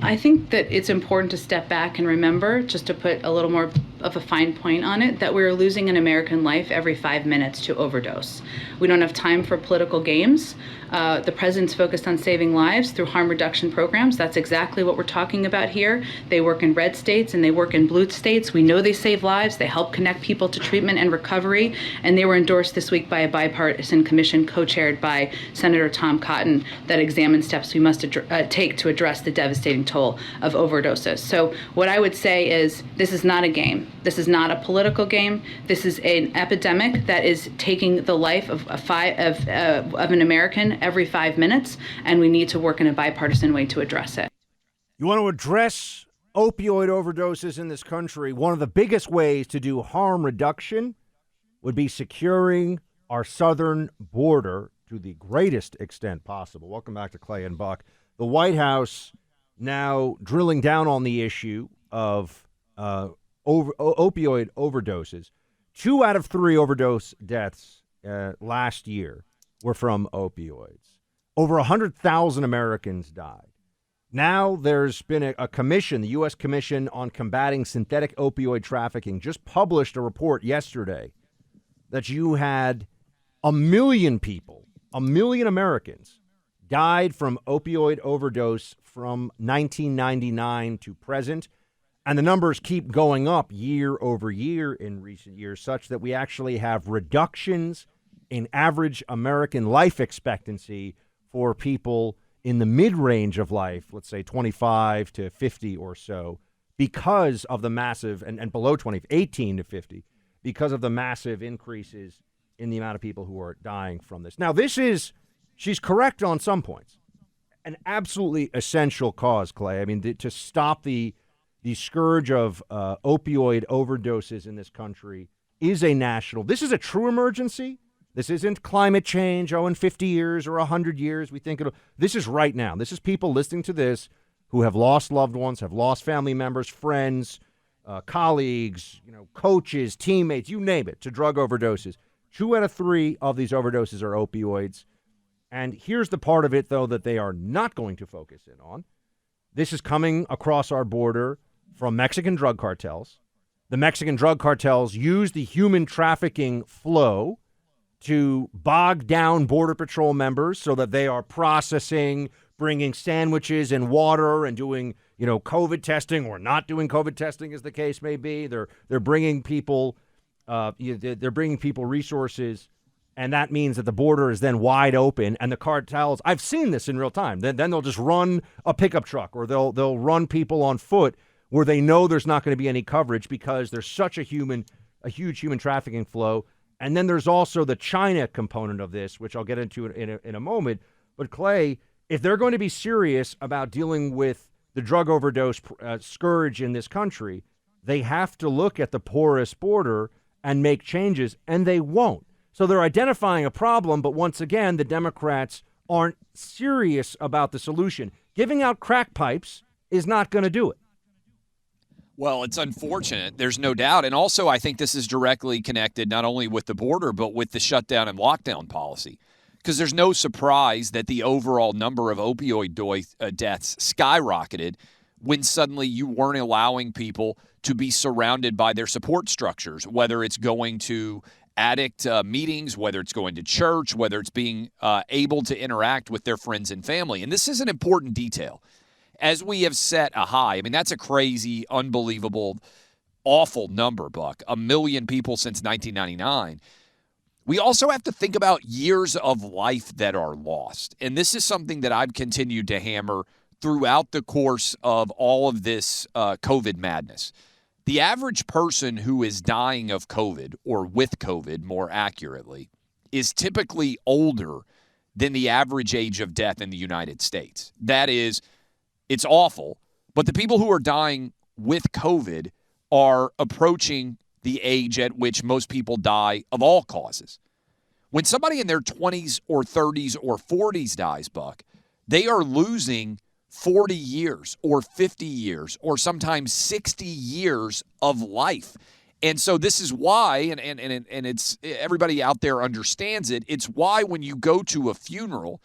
I think that it's important to step back and remember, just to put a little more of a fine point on it, that we're losing an American life every 5 minutes to overdose. We don't have time for political games. The president's focused on saving lives through harm reduction programs. That's exactly what we're talking about here. They work in red states and they work in blue states. We know they save lives. They help connect people to treatment and recovery. And they were endorsed this week by a bipartisan commission co-chaired by Senator Tom Cotton that examines steps we must take to address the devastating toll of overdoses. So what I would say is this is not a game. This is not a political game. This is an epidemic that is taking the life of an American every 5 minutes, and we need to work in a bipartisan way to address it. You want to address opioid overdoses in this country? One of the biggest ways to do harm reduction would be securing our southern border to the greatest extent possible. Welcome back to Clay and Buck. The White House now drilling down on the issue of opioid overdoses. 2 out of 3 overdose deaths last year were from opioids. Over 100,000 Americans died. Now there's been a commission, the U.S. Commission on Combating Synthetic Opioid Trafficking, just published a report yesterday that you had 1 million people, 1 million Americans died from opioid overdose from 1999 to present. And the numbers keep going up year over year in recent years, such that we actually have reductions in average American life expectancy for people in the mid-range of life, let's say 25 to 50 or so, because of the massive, and below 20, 18 to 50, because of the massive increases in the amount of people who are dying from this. Now, she's correct on some points. An absolutely essential cause, Clay. I mean, to stop the scourge of opioid overdoses in this country is a national. This is a true emergency. This isn't climate change. In 50 years or 100 years, we think this is right now. This is people listening to this who have lost loved ones, have lost family members, friends, colleagues, coaches, teammates, you name it, to drug overdoses. 2 out of 3 of these overdoses are opioids. And here's the part of it, though, that they are not going to focus in on. This is coming across our border from Mexican drug cartels. The Mexican drug cartels use the human trafficking flow to bog down Border Patrol members so that they are processing, bringing sandwiches and water and doing, COVID testing or not doing COVID testing, as the case may be. They're bringing people, resources, and that means that the border is then wide open. And the cartels, I've seen this in real time. Then they'll just run a pickup truck, or they'll run people on foot where they know there's not going to be any coverage because there's such a huge human trafficking flow. And then there's also the China component of this, which I'll get into in a moment. But Clay, if they're going to be serious about dealing with the drug overdose scourge in this country, they have to look at the porous border and make changes, and they won't. So they're identifying a problem, but once again, the Democrats aren't serious about the solution. Giving out crack pipes is not going to do it. Well, it's unfortunate. There's no doubt. And also, I think this is directly connected not only with the border, but with the shutdown and lockdown policy. Because there's no surprise that the overall number of opioid deaths skyrocketed when suddenly you weren't allowing people to be surrounded by their support structures, whether it's going to addict meetings, whether it's going to church, whether it's being able to interact with their friends and family. And this is an important detail. As we have set a high, that's a crazy, unbelievable, awful number, Buck. 1 million people since 1999. We also have to think about years of life that are lost. And this is something that I've continued to hammer throughout the course of all of this COVID madness. The average person who is dying of COVID, or with COVID more accurately, is typically older than the average age of death in the United States. That is, it's awful, but the people who are dying with COVID are approaching the age at which most people die of all causes. When somebody in their 20s or 30s or 40s dies, Buck, they are losing 40 years or 50 years or sometimes 60 years of life. And so this is why, and it's everybody out there understands it, it's why when you go to a funeral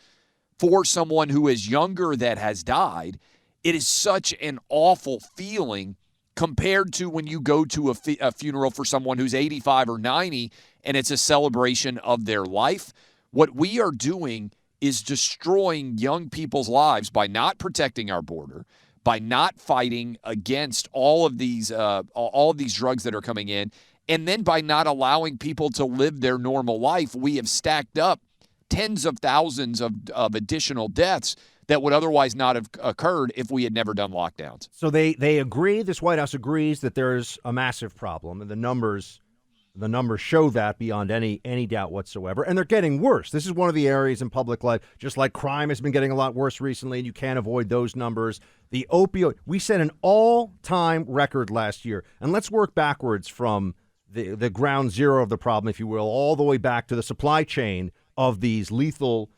for someone who is younger that has died, it is such an awful feeling compared to when you go to a funeral for someone who's 85 or 90 and it's a celebration of their life. What we are doing is destroying young people's lives by not protecting our border, by not fighting against all of these drugs that are coming in, and then by not allowing people to live their normal life. We have stacked up tens of thousands of additional deaths that would otherwise not have occurred if we had never done lockdowns. So they agree, this White House agrees that there's a massive problem, and the numbers show that beyond any doubt whatsoever, and they're getting worse. This is one of the areas in public life, just like crime has been getting a lot worse recently, and you can't avoid those numbers. The opioid, we set an all-time record last year, and let's work backwards from the ground zero of the problem, if you will, all the way back to the supply chain of these lethal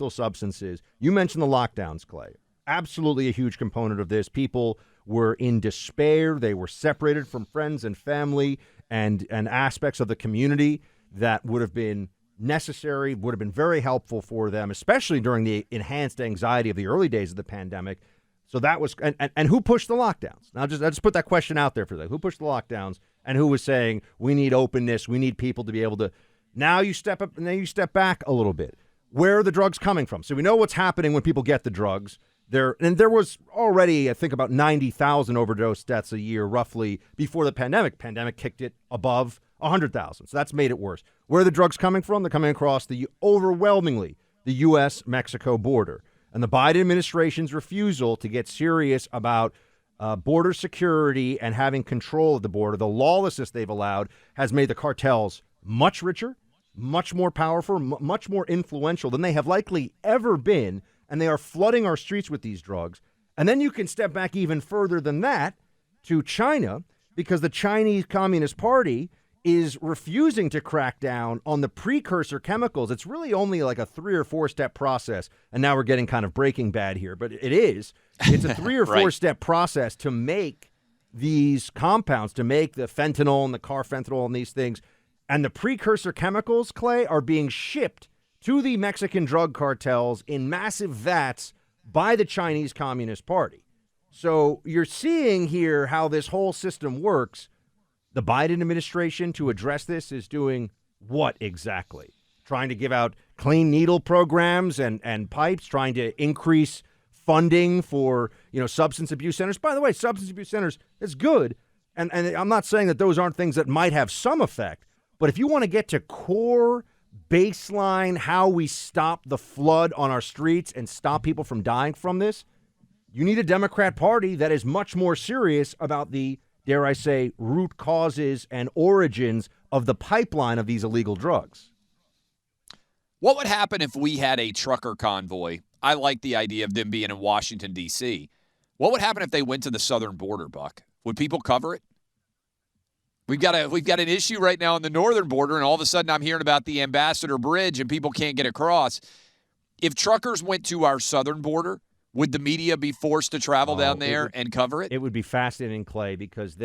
substances. You mentioned the lockdowns, Clay. Absolutely a huge component of this. People were in despair. They were separated from friends and family and aspects of the community that would have been necessary, would have been very helpful for them, especially during the enhanced anxiety of the early days of the pandemic. So that was, and who pushed the lockdowns? Now, I just put that question out there for them. Who pushed the lockdowns, and who was saying we need openness, we need people to be able to. Now you step up, and then you step back a little bit. Where are the drugs coming from? So we know what's happening when people get the drugs. There was already, I think, about 90,000 overdose deaths a year, roughly, before the pandemic. Pandemic kicked it above 100,000, so that's made it worse. Where are the drugs coming from? They're coming across overwhelmingly the U.S.-Mexico border. And the Biden administration's refusal to get serious about border security and having control of the border, the lawlessness they've allowed, has made the cartels much richer, much more powerful, much more influential than they have likely ever been, and they are flooding our streets with these drugs. And then you can step back even further than that to China, because the Chinese Communist Party is refusing to crack down on the precursor chemicals. It's really only like a 3 or 4 step process, and now we're getting kind of Breaking Bad here, but it's a 3 or 4 step process to make these compounds, to make the fentanyl and the carfentanil and these things. And the precursor chemicals, Clay, are being shipped to the Mexican drug cartels in massive vats by the Chinese Communist Party. So you're seeing here how this whole system works. The Biden administration, to address this, is doing what exactly? Trying to give out clean needle programs and pipes, trying to increase funding for, substance abuse centers. By the way, substance abuse centers is good. And I'm not saying that those aren't things that might have some effect. But if you want to get to core baseline, how we stop the flood on our streets and stop people from dying from this, you need a Democrat Party that is much more serious about the, dare I say, root causes and origins of the pipeline of these illegal drugs. What would happen if we had a trucker convoy? I like the idea of them being in Washington, D.C. What would happen if they went to the southern border, Buck? Would people cover it? We've got an issue right now on the northern border, and all of a sudden I'm hearing about the Ambassador Bridge and people can't get across. If truckers went to our southern border, would the media be forced to travel down there and cover it? It would be fascinating, Clay, because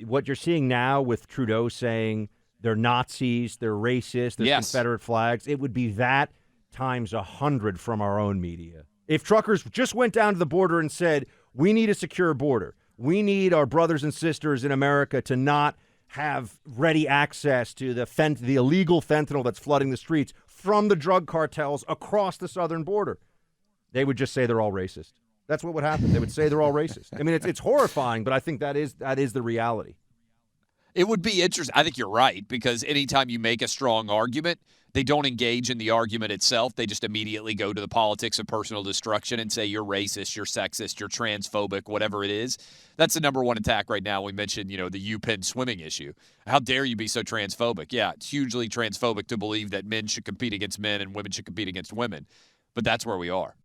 what you're seeing now with Trudeau saying they're Nazis, they're racist, there's Confederate flags, it would be that times 100 from our own media. If truckers just went down to the border and said, we need a secure border, we need our brothers and sisters in America to not have ready access to the illegal fentanyl that's flooding the streets from the drug cartels across the southern border, they would just say they're all racist. That's what would happen. They would say they're all racist. I mean, it's horrifying, but I think that is the reality. It would be interesting. I think you're right, because anytime you make a strong argument, they don't engage in the argument itself. They just immediately go to the politics of personal destruction and say you're racist, you're sexist, you're transphobic, whatever it is. That's the number one attack right now. We mentioned, the UPenn swimming issue. How dare you be so transphobic? Yeah, it's hugely transphobic to believe that men should compete against men and women should compete against women. But that's where we are.